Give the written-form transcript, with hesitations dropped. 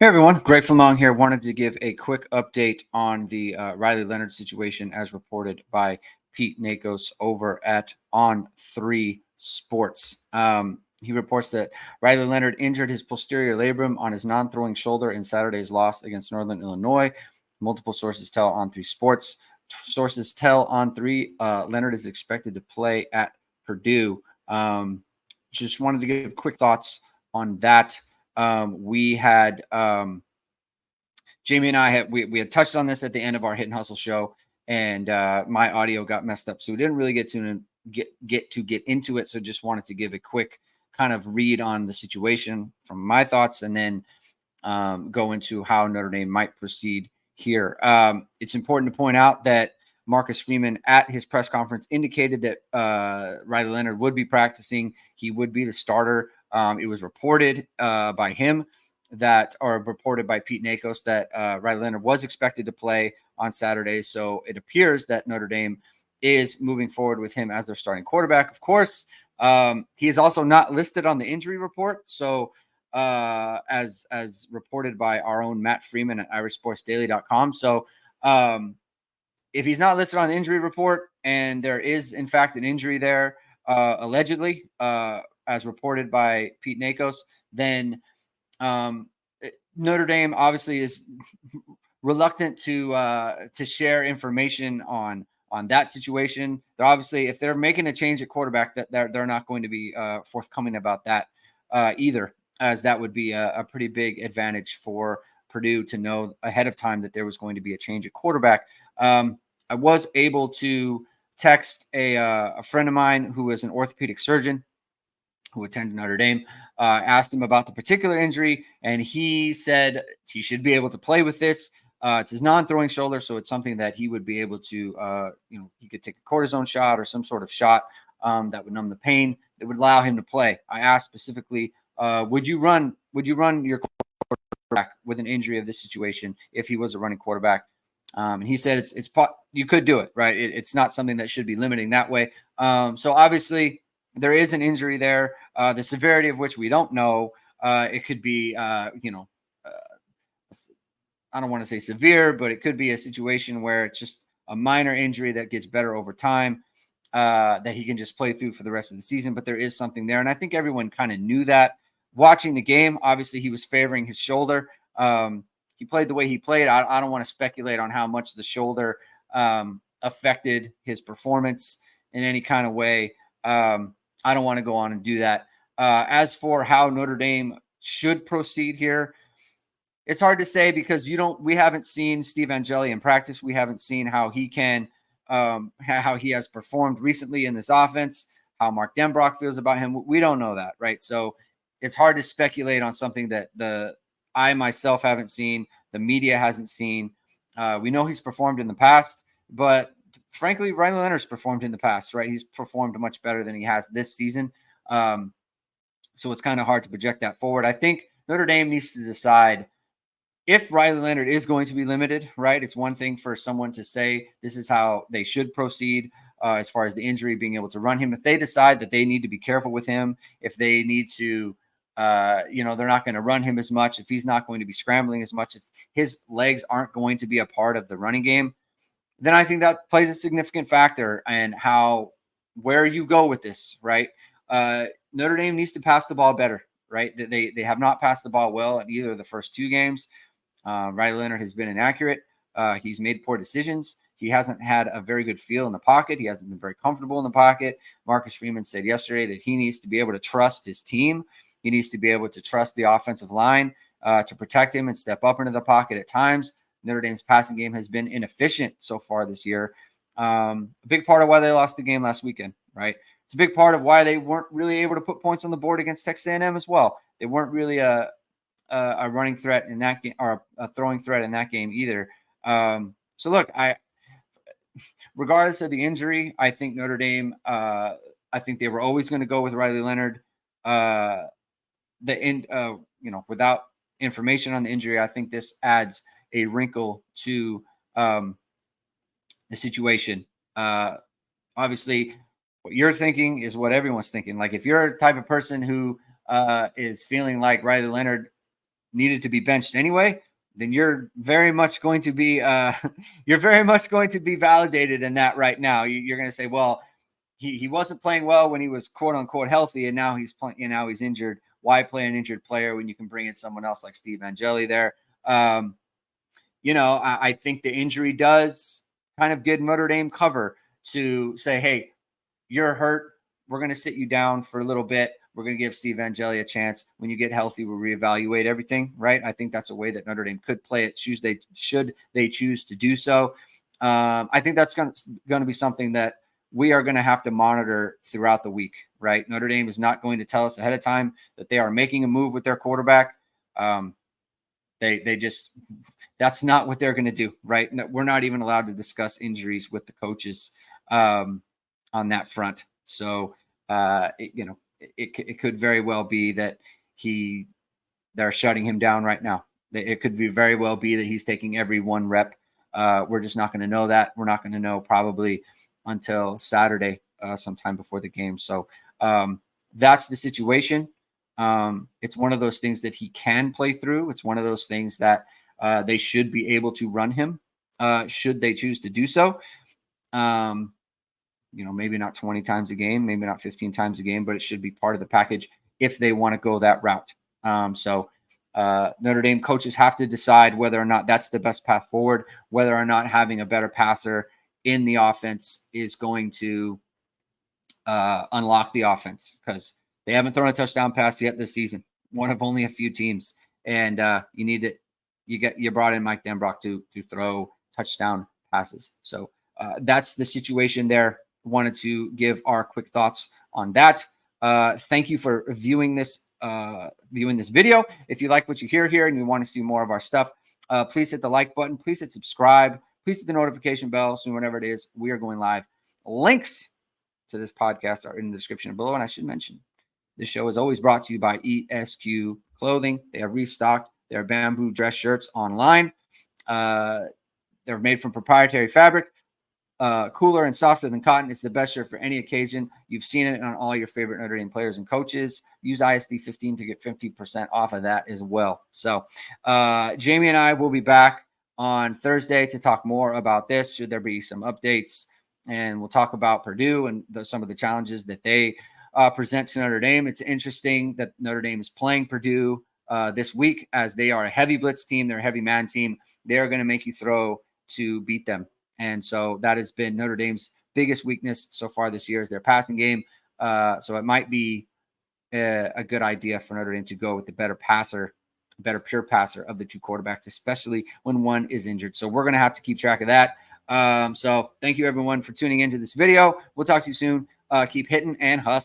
Hey everyone, Greg Flammang here. Wanted to give a quick update on the Riley Leonard situation as reported by Pete Nakos over at On3 Sports. He reports that Riley Leonard injured his posterior labrum on his non-throwing shoulder in Saturday's loss against Northern Illinois. Multiple sources tell On3 Sports. Sources tell On3 Leonard is expected to play at Purdue. Just wanted to give quick thoughts on that. We had Jamie and I had touched on this at the end of our Hit and Hustle show, and my audio got messed up, so we didn't really get into it. So just wanted to give a quick kind of read on the situation from my thoughts, and then go into how Notre Dame might proceed here. It's important to point out that Marcus Freeman at his press conference indicated that Riley Leonard would be practicing. He would be the starter. It was reported by him or reported by Pete Nakos that Riley Leonard was expected to play on Saturday. So it appears that Notre Dame is moving forward with him as their starting quarterback. Of course, he is also not listed on the injury report. So as reported by our own Matt Freeman at irishsportsdaily.com. So if he's not listed on the injury report and there is, in fact, an injury there, allegedly, as reported by Pete Nakos, then Notre Dame obviously is reluctant to share information on that situation. They're obviously, if they're making a change at quarterback, that they're not going to be forthcoming about that either, as that would be a pretty big advantage for Purdue to know ahead of time that there was going to be a change at quarterback. I was able to text a friend of mine who is an orthopedic surgeon who attended Notre Dame, asked him about the particular injury, and he said he should be able to play with this. It's his non-throwing shoulder, so it's something that he would be able to, he could take a cortisone shot or some sort of shot that would numb the pain that would allow him to play. I asked specifically, would you run your quarterback with an injury of this situation if he was a running quarterback? And he said you could do it, right? It's not something that should be limiting that way. So obviously there is an injury there, the severity of which we don't know. It could be, I don't want to say severe, but it could be a situation where it's just a minor injury that gets better over time, that he can just play through for the rest of the season. But there is something there. And I think everyone kind of knew that. Watching the game, obviously he was favoring his shoulder. He played the way he played. I don't want to speculate on how much the shoulder affected his performance in any kind of way. I don't want to go on and do that. As for how Notre Dame should proceed here, it's hard to say because we haven't seen Steve Angeli in practice. We haven't seen how he can, how he has performed recently in this offense, how Mark Denbrock feels about him. We don't know that, right? So it's hard to speculate on something that I myself haven't seen, the media hasn't seen. We know he's performed in the past, but frankly, Riley Leonard's performed in the past, right? He's performed much better than he has this season. So it's kind of hard to project that forward. I think Notre Dame needs to decide if Riley Leonard is going to be limited, right? It's one thing for someone to say this is how they should proceed as far as the injury, being able to run him. If they decide that they need to be careful with him, if they need to, they're not going to run him as much, if he's not going to be scrambling as much, if his legs aren't going to be a part of the running game, then I think that plays a significant factor in where you go with this, right? Notre Dame needs to pass the ball better, right? They have not passed the ball well in either of the first two games. Riley Leonard has been inaccurate. He's made poor decisions. He hasn't had a very good feel in the pocket. He hasn't been very comfortable in the pocket. Marcus Freeman said yesterday that he needs to be able to trust his team. He needs to be able to trust the offensive line to protect him and step up into the pocket at times. Notre Dame's passing game has been inefficient so far this year. A big part of why they lost the game last weekend, right? It's a big part of why they weren't really able to put points on the board against Texas A&M as well. They weren't really a running threat in that game or a throwing threat in that game either. So look, regardless of the injury, I think Notre Dame, I think they were always going to go with Riley Leonard. Without information on the injury, I think this adds a wrinkle to the situation. Obviously, what you're thinking is what everyone's thinking. Like if you're a type of person who is feeling like Riley Leonard needed to be benched anyway, then you're very much going to be you're very much going to be validated in that right now. You're going to say, well, he wasn't playing well when he was quote unquote healthy, and now he's playing. Now he's injured. Why play an injured player when you can bring in someone else like Steve Angeli there? I think the injury does kind of give Notre Dame cover to say, hey, you're hurt. We're going to sit you down for a little bit. We're going to give Steve Angeli a chance. When you get healthy, we'll reevaluate everything, right? I think that's a way that Notre Dame could play it. Should they choose to do so. I think that's going to be something that we are going to have to monitor throughout the week, right? Notre Dame is not going to tell us ahead of time that they are making a move with their quarterback. They just, that's not what they're going to do, right? No, we're not even allowed to discuss injuries with the coaches on that front. So, it could very well be that they're shutting him down right now. It could be very well be that he's taking every one rep. We're just not going to know that. We're not going to know probably until Saturday, sometime before the game. So that's the situation. It's one of those things that he can play through. It's one of those things that they should be able to run him, should they choose to do so. Maybe not 20 times a game, maybe not 15 times a game, but it should be part of the package if they want to go that route. Notre Dame coaches have to decide whether or not that's the best path forward, whether or not having a better passer in the offense is going to unlock the offense, because they haven't thrown a touchdown pass yet this season. One of only a few teams, and you brought in Mike Denbrock to throw touchdown passes. So that's the situation there. Wanted to give our quick thoughts on that. Thank you for viewing this video. If you like what you hear here and you want to see more of our stuff, please hit the like button. Please hit subscribe. Please hit the notification bell so whenever it is we are going live. Links to this podcast are in the description below. And I should mention, this show is always brought to you by ESQ Clothing. They have restocked their bamboo dress shirts online. They're made from proprietary fabric, cooler and softer than cotton. It's the best shirt for any occasion. You've seen it on all your favorite Notre Dame players and coaches. Use ISD15 to get 50% off of that as well. So Jamie and I will be back on Thursday to talk more about this, should there be some updates. And we'll talk about Purdue and some of the challenges that they present to Notre Dame. It's interesting that Notre Dame is playing Purdue this week, as they are a heavy blitz team. They're a heavy man team. They're going to make you throw to beat them. And so that has been Notre Dame's biggest weakness so far this year, is their passing game. So it might be a good idea for Notre Dame to go with the better pure passer of the two quarterbacks, especially when one is injured. So we're going to have to keep track of that. So thank you everyone for tuning into this video. We'll talk to you soon. Keep hitting and hustling.